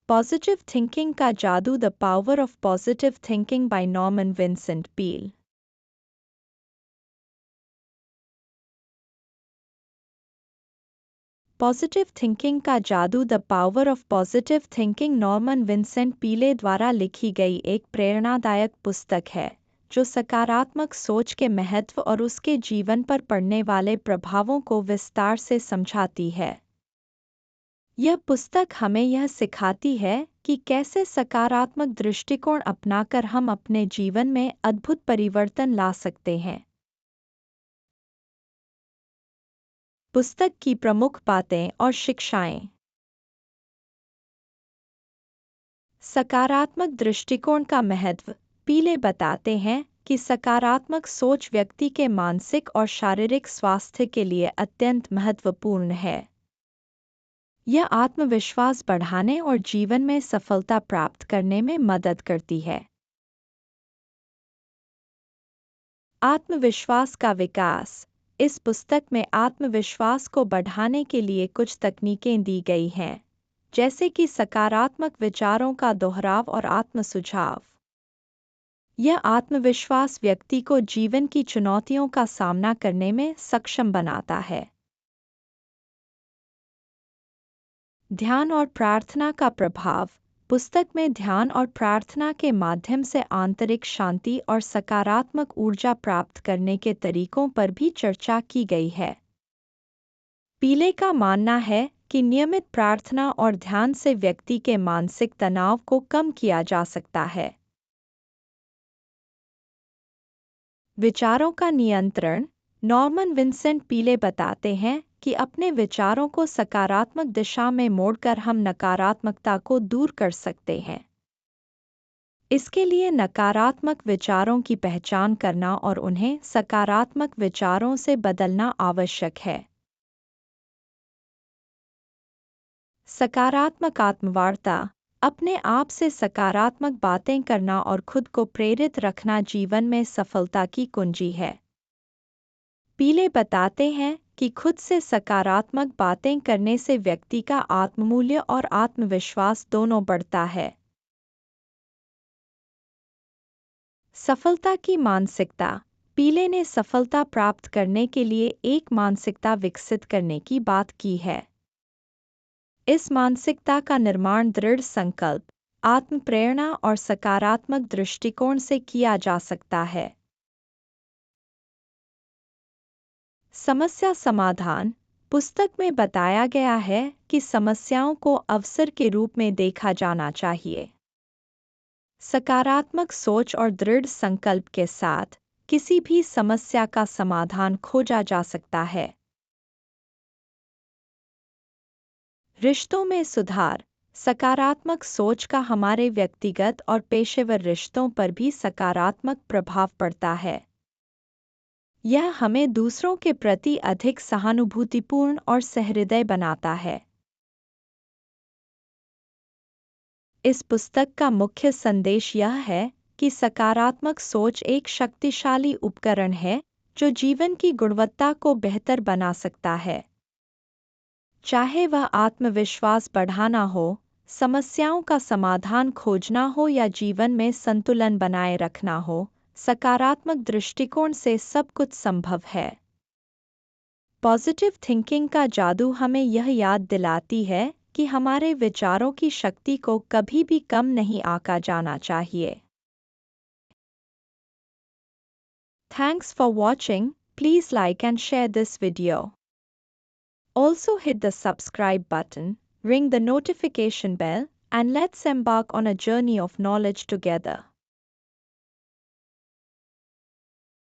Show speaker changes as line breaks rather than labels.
Positive thinking का जादू, the power of positive thinking by Norman Vincent Peale. Positive thinking का जादू, the power of positive thinking Norman Vincent पीले द्वारा लिखी गई एक प्रेरणादायक पुस्तक है जो सकारात्मक सोच के महत्व और उसके जीवन पर पड़ने वाले प्रभावों को विस्तार से समझाती है। यह पुस्तक हमें यह सिखाती है कि कैसे सकारात्मक दृष्टिकोण अपनाकर हम अपने जीवन में अद्भुत परिवर्तन ला सकते हैं। पुस्तक की प्रमुख बातें और शिक्षाएं। सकारात्मक दृष्टिकोण का महत्व। पीले बताते हैं कि सकारात्मक सोच व्यक्ति के मानसिक और शारीरिक स्वास्थ्य के लिए अत्यंत महत्वपूर्ण है। यह आत्मविश्वास बढ़ाने और जीवन में सफलता प्राप्त करने में मदद करती है। आत्मविश्वास का विकास। इस पुस्तक में आत्मविश्वास को बढ़ाने के लिए कुछ तकनीकें दी गई हैं, जैसे कि सकारात्मक विचारों का दोहराव और आत्म-सुझाव। यह आत्मविश्वास व्यक्ति को जीवन की चुनौतियों का सामना करने में सक्षम बनाता है। ध्यान और प्रार्थना का प्रभाव। पुस्तक में ध्यान और प्रार्थना के माध्यम से आंतरिक शांति और सकारात्मक ऊर्जा प्राप्त करने के तरीकों पर भी चर्चा की गई है। पीले का मानना है कि नियमित प्रार्थना और ध्यान से व्यक्ति के मानसिक तनाव को कम किया जा सकता है। विचारों का नियंत्रण। नॉर्मन विंसेंट पीले बताते हैं कि अपने विचारों को सकारात्मक दिशा में मोड़कर हम नकारात्मकता को दूर कर सकते हैं। इसके लिए नकारात्मक विचारों की पहचान करना और उन्हें सकारात्मक विचारों से बदलना आवश्यक है। सकारात्मक आत्मवार्ता। अपने आप से सकारात्मक बातें करना और खुद को प्रेरित रखना जीवन में सफलता की कुंजी है। पीले बताते हैं कि खुद से सकारात्मक बातें करने से व्यक्ति का आत्ममूल्य और आत्मविश्वास दोनों बढ़ता है। सफलता की मानसिकता। पीले ने सफलता प्राप्त करने के लिए एक मानसिकता विकसित करने की बात की है। इस मानसिकता का निर्माण दृढ़ संकल्प, आत्मप्रेरणा और सकारात्मक दृष्टिकोण से किया जा सकता है। समस्या समाधान। पुस्तक में बताया गया है कि समस्याओं को अवसर के रूप में देखा जाना चाहिए। सकारात्मक सोच और दृढ़ संकल्प के साथ किसी भी समस्या का समाधान खोजा जा सकता है। रिश्तों में सुधार। सकारात्मक सोच का हमारे व्यक्तिगत और पेशेवर रिश्तों पर भी सकारात्मक प्रभाव पड़ता है। यह हमें दूसरों के प्रति अधिक सहानुभूतिपूर्ण और सहृदय बनाता है। इस पुस्तक का मुख्य संदेश यह है कि सकारात्मक सोच एक शक्तिशाली उपकरण है जो जीवन की गुणवत्ता को बेहतर बना सकता है। चाहे वह आत्मविश्वास बढ़ाना हो, समस्याओं का समाधान खोजना हो या जीवन में संतुलन बनाए रखना हो, सकारात्मक दृष्टिकोण से सब कुछ संभव है। पॉजिटिव थिंकिंग का जादू हमें यह याद दिलाती है कि हमारे विचारों की शक्ति को कभी भी कम नहीं आंका जाना चाहिए। Thanks for watching. Please like and share this video. Also hit the subscribe button, ring the notification bell, and let's embark on a journey of knowledge together.